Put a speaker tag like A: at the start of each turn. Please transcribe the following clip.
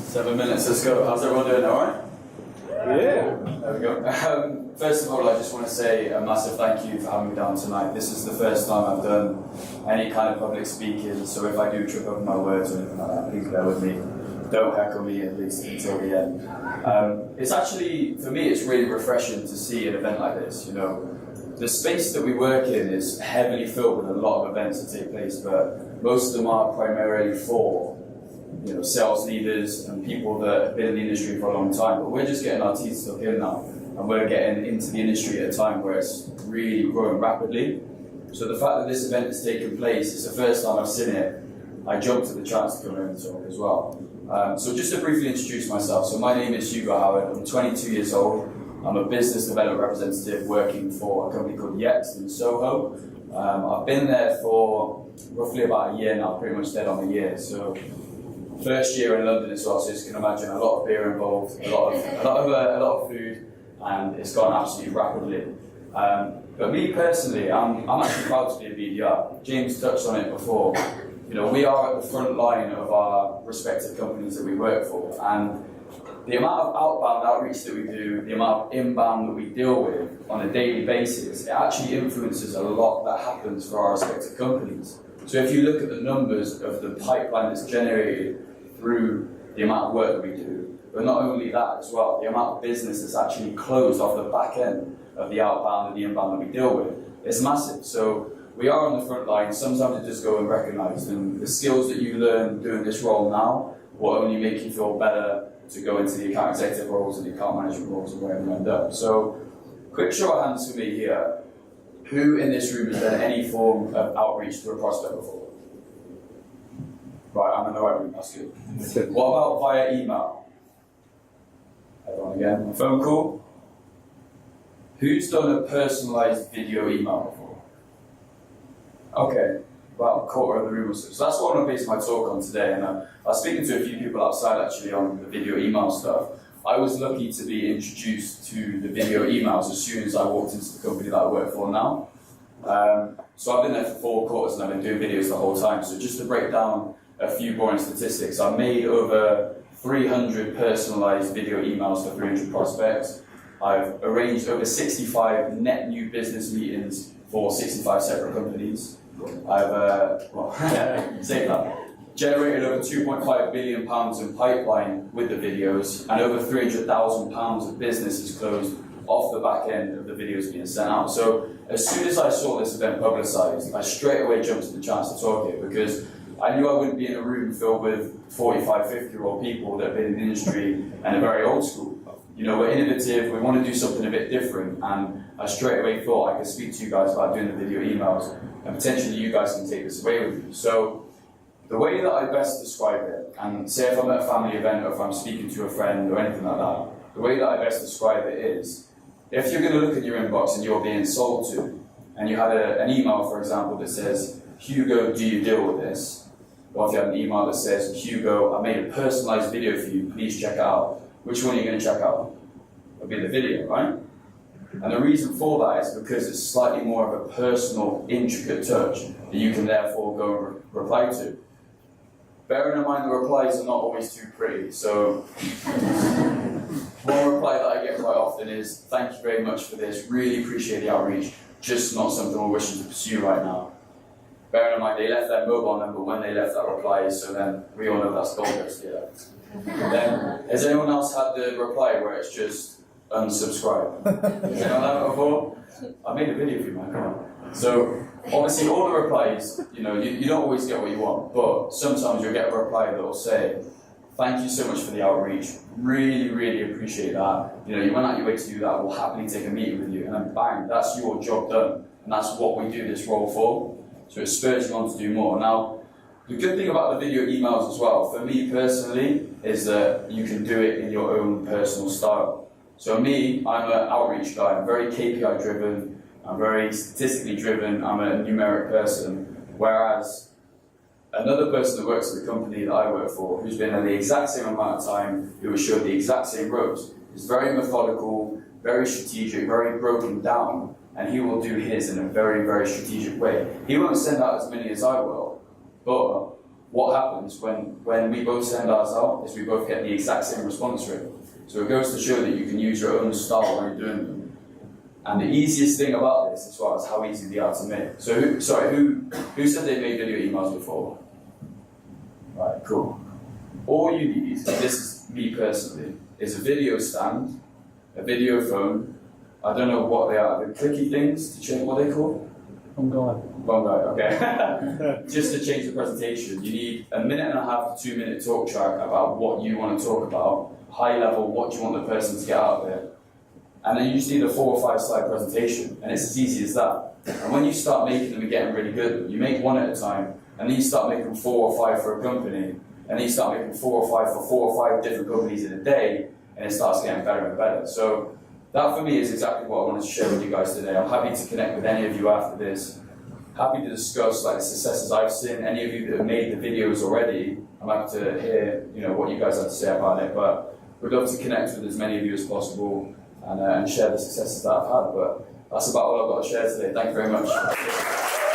A: 7 minutes, let's go. How's everyone doing, all right?
B: Yeah.
A: There we go. First of all, I just want to say a massive thank you for having me down tonight. This is the first time I've done any kind of public speaking, so if I do trip over my words or anything like that, please bear with me. Don't heckle me, at least until the end. It's actually, for me, it's really refreshing to see an event like this. You know, the space that we work in is heavily filled with a lot of events that take place, but most of them are primarily for sales leaders and people that have been in the industry for a long time. But we're just getting our teeth stuck in now, and we're getting into the industry at a time where it's really growing rapidly. So the fact that this event has taken place, it's the first time I've seen it. I jumped at the chance to come here and talk as well. So just to briefly introduce myself, so my name is Hugo. I'm 22 years old. I'm a business development representative working for a company called Yext in Soho. I've been there for roughly about a year now, pretty much dead on a year. So first year in London as well, so as you can imagine, a lot of beer involved, a lot of food, and it's gone absolutely rapidly. But me personally, I'm actually proud to be a BDR. James touched on it before. We are at the front line of our respective companies that we work for, and the amount of outbound outreach that we do, the amount of inbound that we deal with on a daily basis, it actually influences a lot that happens for our respective companies. So if you look at the numbers of the pipeline that's generated through the amount of work that we do, but not only that as well, the amount of business that's actually closed off the back end of the outbound and the inbound that we deal with, it's massive. So we are on the front line. Sometimes it just go unrecognized, and the skills that you learn doing this role now will only make you feel better to go into the account executive roles and the account management roles and wherever you end up. So quick show of hands for me here. Who in this room has done any form of outreach to a prospect before? Right, I'm in the right room, that's good. What about via email? Everyone again. A phone call? Who's done a personalised video email before? Okay, about a quarter of the room or so. So that's what I want to base my talk on today. And I was speaking to a few people outside actually on the video email stuff. I was lucky to be introduced to the video emails as soon as I walked into the company that I work for now. So I've been there for 4 quarters and I've been doing videos the whole time. So just to break down a few boring statistics, I've made over 300 personalized video emails for 300 prospects. I've arranged over 65 net new business meetings for 65 separate companies. I've generated over £2.5 billion in pipeline with the videos, and over £300,000 of business is closed off the back end of the videos being sent out. So as soon as I saw this event publicised, I straight away jumped at the chance to talk it, because I knew I wouldn't be in a room filled with 45, 50-year-old people that have been in the industry and are very old school. We're innovative, we want to do something a bit different, and I straight away thought I could speak to you guys about doing the video emails, and potentially you guys can take this away with you. So the way that I best describe it, and say if I'm at a family event or if I'm speaking to a friend or anything like that, the way that I best describe it is, if you're going to look at your inbox and you're being sold to, and you had an email, for example, that says, Hugo, do you deal with this? Or if you have an email that says, Hugo, I made a personalised video for you, please check it out. Which one are you going to check out? It'll be the video, right? And the reason for that is because it's slightly more of a personal, intricate touch that you can therefore go and reply to. Bearing in mind the replies are not always too pretty, so one reply that I get quite often is, thank you very much for this, really appreciate the outreach, just not something we're wishing to pursue right now. Bearing in mind they left their mobile number when they left that reply, so then we all know that's gold dust, yeah. Then, has anyone else had the reply where it's just unsubscribe? Has anyone had it before? I made a video for you, man, come on. So, obviously all the replies, you don't always get what you want, but sometimes you'll get a reply that will say, thank you so much for the outreach, really, really appreciate that. You went out your way to do that, we'll happily take a meeting with you, and then bang, that's your job done. And that's what we do this role for. So it spurs you on to do more. Now, the good thing about the video emails as well, for me personally, is that you can do it in your own personal style. So me, I'm an outreach guy, I'm very KPI driven, I'm very statistically driven, I'm a numeric person, whereas another person that works at the company that I work for, who's been there the exact same amount of time, who was showed the exact same ropes, is very methodical, very strategic, very broken down, and he will do his in a very, very strategic way. He won't send out as many as I will, but what happens when we both send ours out is we both get the exact same response rate. So it goes to show that you can use your own style when you're doing them. And the easiest thing about this as well is how easy they are to make. So who said they made video emails before? Right, cool. All you need, this is me personally, is a video stand, a video phone. I don't know what they are, the clicky things to change, what are they called? Bongo, okay. Just to change the presentation, you need a 1.5 to 2 minute talk track about what you want to talk about, high level, what you want the person to get out there. And then you just need a 4 or 5 slide presentation, and it's as easy as that. And when you start making them and getting really good, you make one at a time, and then you start making 4 or 5 for a company, and then you start making 4 or 5 for 4 or 5 different companies in a day, and it starts getting better and better. So that for me is exactly what I wanted to share with you guys today. I'm happy to connect with any of you after this. Happy to discuss like the successes I've seen. Any of you that have made the videos already, I'm happy to hear what you guys have to say about it. But we'd love to connect with as many of you as possible and share the successes that I've had. But that's about all I've got to share today. Thank you very much.